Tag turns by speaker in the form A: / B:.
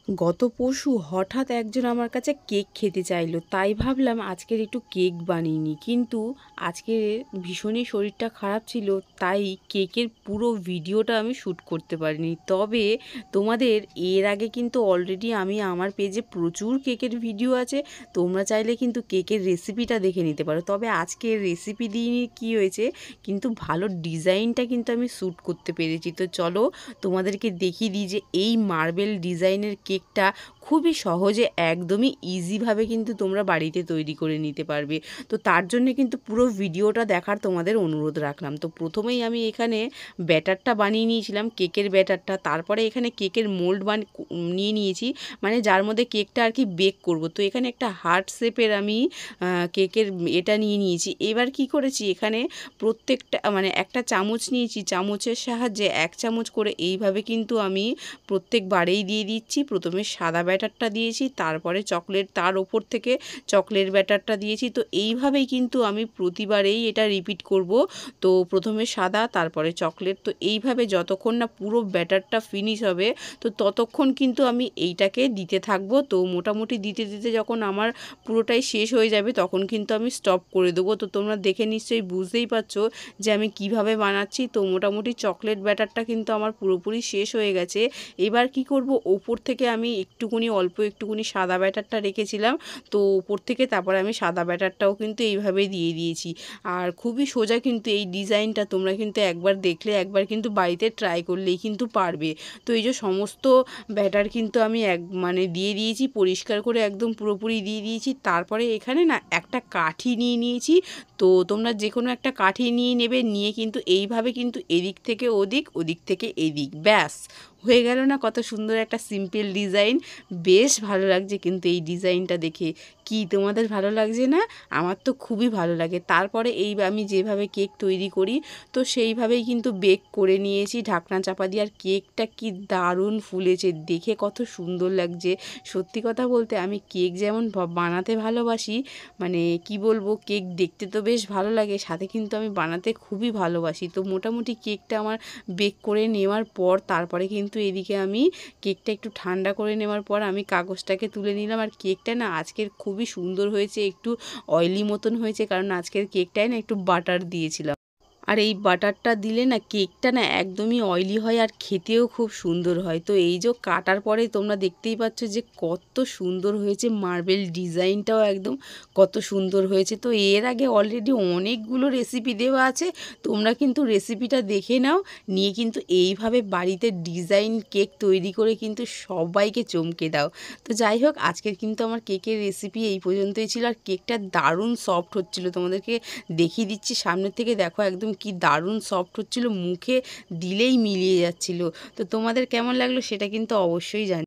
A: গত পরশু হঠাৎ একজন আমার কাছে কেক খেতে চাইলো, তাই ভাবলাম আজকের একটু কেক বানিয়ে নিই। কিন্তু আজকে ভীষণই শরীরটা খারাপ ছিল, তাই কেকের পুরো ভিডিওটা আমি শ্যুট করতে পারিনি। তবে তোমাদের এর আগে কিন্তু অলরেডি আমি আমার পেজে প্রচুর কেকের ভিডিও আছে, তোমরা চাইলে কিন্তু কেকের রেসিপিটা দেখে নিতে পারো। তবে আজকের রেসিপি দিয়ে কী হয়েছে, কিন্তু ভালো ডিজাইনটা কিন্তু আমি শ্যুট করতে পেরেছি। তো চলো তোমাদেরকে দেখিয়ে দিই যে এই মার্বেল ডিজাইনের কেকটা খুবই সহজে একদমই ইজিভাবে কিন্তু তোমরা বাড়িতে তৈরি করে নিতে পারবে। তো তার জন্য কিন্তু পুরো ভিডিওটা দেখার তোমাদের অনুরোধ রাখলাম। তো প্রথমেই আমি এখানে ব্যাটারটা বানিয়ে নিয়েছিলাম, কেকের ব্যাটারটা। তারপরে এখানে কেকের মোল্ড নিয়ে নিয়েছি, মানে যার মধ্যে কেকটা আর কি বেক করব। তো এখানে একটা হার্ট শেপের আমি কেকের এটা নিয়ে নিয়েছি। এবার কি করেছি, এখানে প্রত্যেকটা মানে একটা চামচ নিয়েছি, চামচের সাহায্যে 1 চামচ করে এইভাবে কিন্তু আমি প্রত্যেকবারেই দিয়ে দিচ্ছি। প্রথমে সাদা ব্যাটারটা দিয়েছি, তারপরে চকলেট, তার ওপর থেকে চকলেট ব্যাটারটা দিয়েছি। তো এইভাবেই কিন্তু আমি প্রতিবারেই এটা রিপিট করব। তো প্রথমে সাদা, তারপরে চকলেট। তো এইভাবে যতক্ষণ না পুরো ব্যাটারটা ফিনিশ হবে, তো ততক্ষণ কিন্তু আমি এইটাকে দিতে থাকবো। তো মোটামুটি দিতে দিতে যখন আমার পুরোটাই শেষ হয়ে যাবে, তখন কিন্তু আমি স্টপ করে দেবো। তো তোমরা দেখে নিশ্চয়ই বুঝতেই পারছো যে আমি কিভাবে বানাচ্ছি। তো মোটামুটি চকলেট ব্যাটারটা কিন্তু আমার পুরোপুরি শেষ হয়ে গেছে। এবার কি করব, ওপর থেকে আমি অল্প একটুকুনি সাদা ব্যাটারটা রেখেছিলাম, তো ওপর থেকে তারপরে আমি সাদা ব্যাটারটাও কিন্তু এইভাবে দিয়ে দিয়েছি। আর খুবই সোজা কিন্তু এই ডিজাইনটা, তোমরা কিন্তু একবার দেখলে একবার কিন্তু বাড়িতে ট্রাই করলেই কিন্তু পারবে। তো এই যে সমস্ত ব্যাটার কিন্তু আমি দিয়ে দিয়েছি, পরিষ্কার করে একদম পুরোপুরি দিয়ে দিয়েছি। তারপরে এখানে না একটা কাঠি নিয়ে নিয়েছি। তো তোমরা যে কোনো একটা কাঠি নিয়ে নেবে, নিয়ে কিন্তু এইভাবে কিন্তু এদিক থেকে ওদিক, ওদিক থেকে এদিক, ব্যাস হয়ে গেল না কত সুন্দর একটা সিম্পল ডিজাইন। বেশ ভালো লাগছে কিন্তু এই ডিজাইনটা দেখে। কি তোমাদের ভালো লাগছে না? আমার তো খুবই ভালো লাগে। তারপরে আমি যেভাবে কেক তৈরি করি, তো সেইভাবেই কিন্তু বেক করে নিয়েছি ঢাকনা চাপা দিয়ে। আর কেকটা কি দারুণ ফুলেছে, দেখে কত সুন্দর লাগছে। সত্যি কথা বলতে আমি কেক যেমন বানাতে ভালোবাসি, মানে কি বলবো, কেক দেখতে তো বেশ ভালো লাগে, সাথে কিন্তু আমি বানাতে খুবই ভালোবাসি। তো মোটামুটি কেকটা আমার বেক করে নেওয়ার পর, তারপরে কিন্তু এদিকে আমি কেকটা একটু ঠান্ডা করে নেওয়ার পর আমি কাগজটাকে তুলে নিলাম। আর কেকটা না আজকের খুবই সুন্দর হয়েছে, একটু অয়েলি মতন হয়েছে, কারণ আজকের কেকটায় না একটু বাটার দিয়েছিলাম। আর এই বাটারটা দিলে না কেকটা না একদমই অয়েলি হয়, আর খেতেও খুব সুন্দর হয়। তো এই যে কাটার পরে তোমরা দেখতেই পাচ্ছ যে কত সুন্দর হয়েছে, মার্বেল ডিজাইনটাও একদম কত সুন্দর হয়েছে। তো এর আগে অলরেডি অনেকগুলো রেসিপি দেওয়া আছে, তোমরা কিন্তু রেসিপিটা দেখে নাও, নিয়ে কিন্তু এইভাবে বাড়িতে ডিজাইন কেক তৈরি করে কিন্তু সবাইকে চমকে দাও। তো যাই হোক, আজকের কিন্তু আমার কেকের রেসিপি এই পর্যন্তই ছিল। আর কেকটা দারুণ সফট হচ্ছিল, তোমাদেরকে দেখিয়ে দিচ্ছি সামনের থেকে, দেখো একদম কি দারুণ সফট হচ্ছিল, মুখে দিলেই মিলিয়ে যাচ্ছিল। তো তোমাদের কেমন লাগলো সেটা কিন্তু অবশ্যই জানি।